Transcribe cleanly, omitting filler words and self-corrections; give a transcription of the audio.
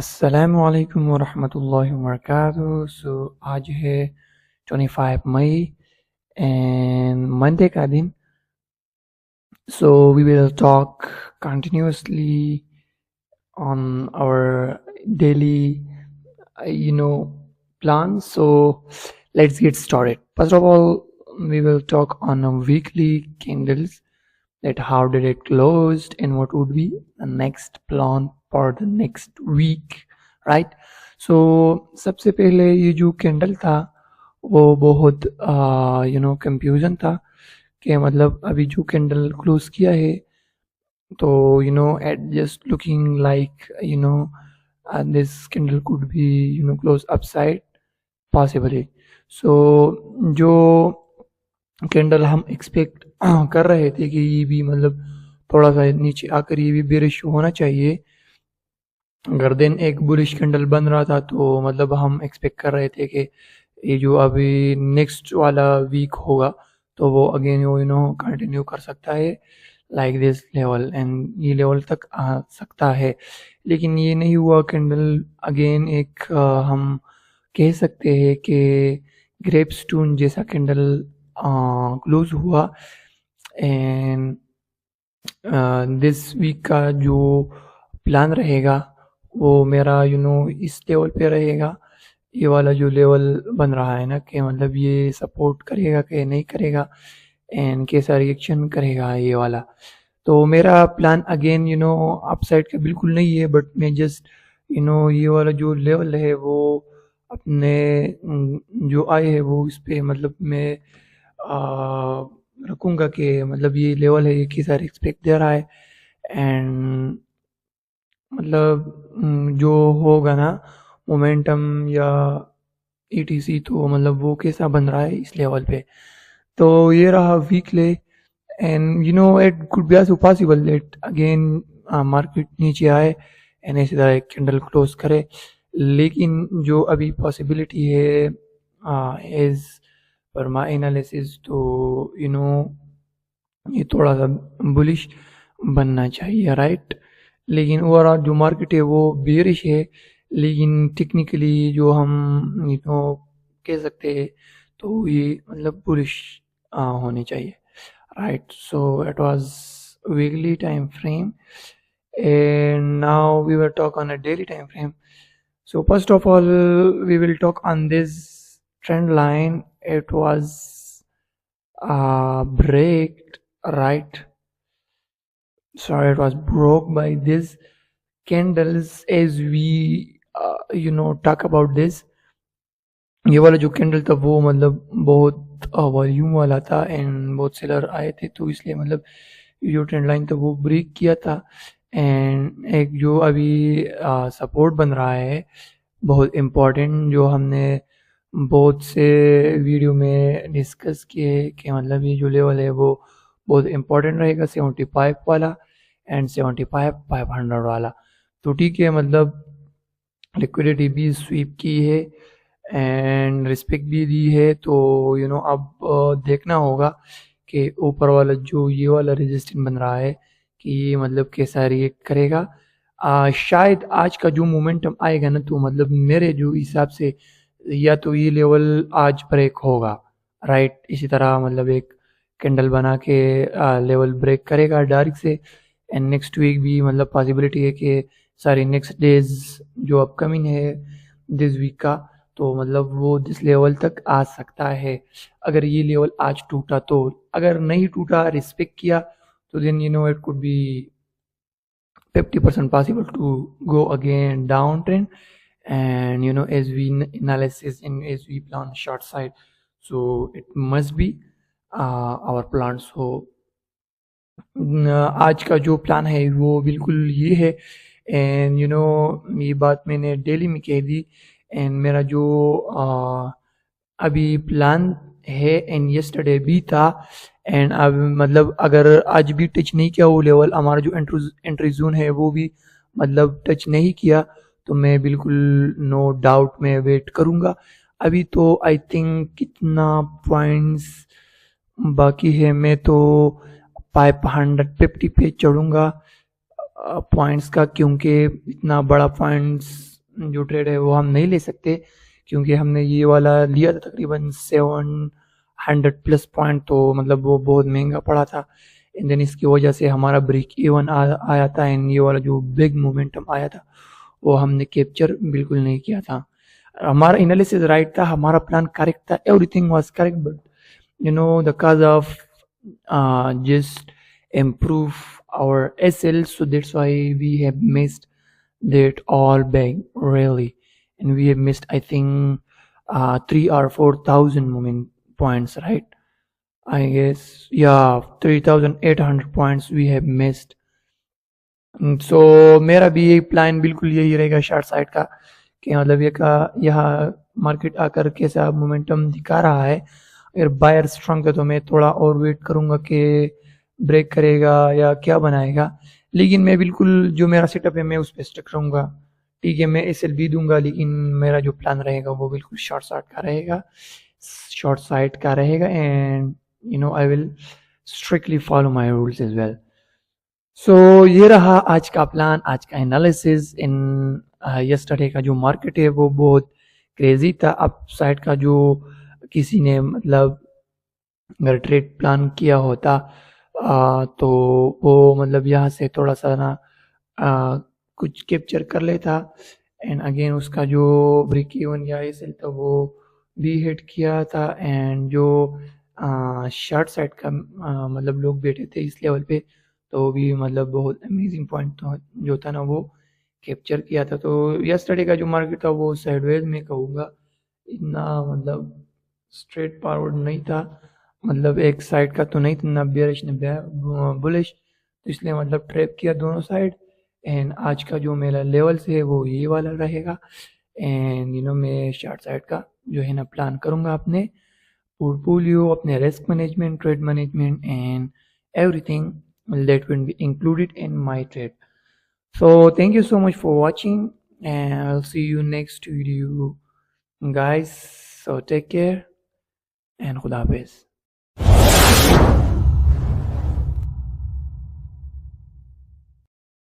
अस्सलामु अलैकुम वरहमतुल्लाहि वबरकातुहू। सो आज है 25 मई एंड मंडे का दिन। So we will talk continuously on our daily plans. So let's get started. First of all, we will talk on a weekly candles, that how did it closed and what would be the next plan for the next week, right? So सबसे पहले ये जो candle था वो बहुत confusion था कि मतलब अभी जो कैंडल क्लोज किया है तो at just looking like this candle could be close upside possibly. So जो कैंडल हम एक्सपेक्ट कर रहे थे कि ये भी मतलब थोड़ा सा नीचे आकर ये भी बेरिश होना चाहिए, अगर दिन एक बुलिश कैंडल बन रहा था तो मतलब हम एक्सपेक्ट कर रहे थे कि ये जो अभी नेक्स्ट वाला वीक होगा तो वो अगेन कंटिन्यू कर सकता है लाइक दिस लेवल एंड ये लेवल तक आ सकता है, लेकिन ये नहीं हुआ। कैंडल अगेन एक हम कह सकते हैं कि ग्रेप स्टोन जैसा कैंडल क्लोज हुआ। एंड दिस वीक का जो प्लान रहेगा वो मेरा इस लेवल पे रहेगा। ये वाला जो लेवल बन रहा है ना कि मतलब ये सपोर्ट करेगा कि नहीं करेगा एंड कैसा रिएक्शन करेगा ये वाला। तो मेरा प्लान अगेन अपसाइड का बिल्कुल नहीं है, बट मैं जस्ट ये वाला जो लेवल है वो अपने जो आए है वो इस पे मतलब मैं रखूँगा कि मतलब ये लेवल है, ये कैसा एक्सपेक्ट दे रहा है एंड मतलब जो होगा ना मोमेंटम या ईटीसी तो मतलब वो कैसा बन रहा है इस लेवल पे। तो ये रहा weekly and it could be also possible that again market नीचे आए एंड इसी तरह एक कैंडल क्लोज करे, लेकिन जो अभी पॉसिबिलिटी है एज पर माई एनालिसिस तो ये थोड़ा सा बुलिश बनना चाहिए, राइट? लेकिन ओवरऑल जो मार्केट है वो बेरिश है, लेकिन टेक्निकली जो हम कह सकते हैं तो ये मतलब बुलिश होने चाहिए, right? So it was weekly time frame and now we will talk on a daily time frame. So first of all we will talk on this trend line. It was breaked, right? So it was broke by this candles as we talk about this। ये वाला जो candle था वो मतलब बहुत volume वाला था and बहुत सेलर आए थे, तो इसलिए मतलब जो ट्रेंड लाइन था वो ब्रेक किया था। एंड एक जो अभी सपोर्ट बन रहा है बहुत इम्पोर्टेंट, जो हमने बहुत से वीडियो में डिस्कस किए कि मतलब ये जो लेवल है वो बहुत इम्पोर्टेंट रहेगा, 75 वाला एंड 75,500 वाला। तो ठीक है, मतलब लिक्विडिटी भी स्वीप की है एंड रिस्पेक्ट भी दी है, तो अब देखना होगा कि ऊपर वाला जो ये वाला रेजिस्टेंस बन रहा है कि ये मतलब कैसा रिएक्ट करेगा। शायद आज का जो मोमेंटम आएगा ना तो मतलब मेरे जो हिसाब से या तो ये लेवल आज ब्रेक होगा, राइट? इसी तरह मतलब एक कैंडल बना के लेवल ब्रेक करेगा डायरेक्ट से एंड नेक्स्ट वीक भी मतलब पॉसिबिलिटी है कि सारी नेक्स्ट डेज जो अपकमिंग है दिस वीक का तो मतलब वो दिस लेवल तक आ सकता है। अगर ये लेवल आज टूटा तो, अगर नहीं टूटा रिस्पेक्ट किया तो then it could be 50% possible to go again downtrend and as we analysis and as we plan short side, so it must be our plan। so आज का जो प्लान है वो बिल्कुल ये है एंड ये बात मैंने डेली में कह दी एंड मेरा जो अभी प्लान है एंड यस्टरडे भी था एंड अब मतलब अगर आज भी टच नहीं किया वो लेवल, हमारा जो एंट्री जोन है वो भी मतलब टच नहीं किया, तो मैं बिल्कुल नो डाउट में वेट करूँगा। अभी तो आई थिंक कितना पॉइंट्स बाकी है, मैं तो 550 पे चढ़ूँगा पॉइंट्स का, क्योंकि इतना बड़ा पॉइंट्स जो ट्रेड है वो हम नहीं ले सकते, क्योंकि हमने ये वाला लिया था तकरीबन 700 प्लस पॉइंट, तो मतलब वो बहुत महंगा पड़ा था। एंड देन इसकी वजह से हमारा ब्रेक इवन आया था, एंड ये वाला जो बिग मोमेंटम आया था वो हमने कैप्चर बिल्कुल नहीं किया था। हमारा एनालिसिस राइट था, हमारा प्लान करेक्ट था, everything was correct, but the cause of just improve our SL, so that's why we have missed that all bag really, and we have missed I think 3 or 4 thousand moment points, right? I guess, yeah, 3,800 points we have missed. सो मेरा भी यही plan बिल्कुल यही रहेगा short side का, कि मतलब ये का यहाँ मार्केट आकर कैसा मोमेंटम दिखा रहा है। अगर बायर स्ट्रांग है तो मैं थोड़ा और वेट करूँगा कि ब्रेक करेगा या क्या बनाएगा, लेकिन मैं बिल्कुल जो मेरा सेटअप है मैं उस पर स्टक रहूँगा। ठीक है, मैं एस एल भी दूंगा, लेकिन मेरा जो प्लान रहेगा वो बिल्कुल शॉर्ट साइड का रहेगा, and I will strictly follow my rules as well. So ये रहा आज का प्लान, आज का एनालिसिस। इन यस्टरडे का जो मार्केट है वो बहुत क्रेजी था। अप साइड का जो किसी ने मतलब अगर ट्रेड प्लान किया होता तो वो मतलब यहाँ से थोड़ा सा ना कुछ कैप्चर कर लेता, एंड अगेन उसका जो ब्रेक इवन या एसएल था वो भी हिट किया था, एंड जो शॉर्ट साइड का मतलब लोग बैठे थे इस लेवल पे, तो भी मतलब बहुत अमेजिंग पॉइंट तो जो था ना वो कैप्चर किया था। तो यस्टरडे का जो मार्केट था वो साइडवेज में कहूँगा, इतना मतलब स्ट्रेट फॉरवर्ड नहीं था, मतलब एक साइड का तो नहीं था, ना बेरिश ना बुलिश, तो इसलिए मतलब ट्रैप किया दोनों साइड। एंड आज का जो मेरा लेवल्स है वो ये वाला रहेगा, एंड मैं शॉर्ट साइड का जो है ना प्लान करूँगा अपने पोर्टफोलियो, अपने risk management, trade management, and everything that will be included in my trade. So thank you so much for watching, and I'll see you next video guys. So take care and Khuda Hafiz.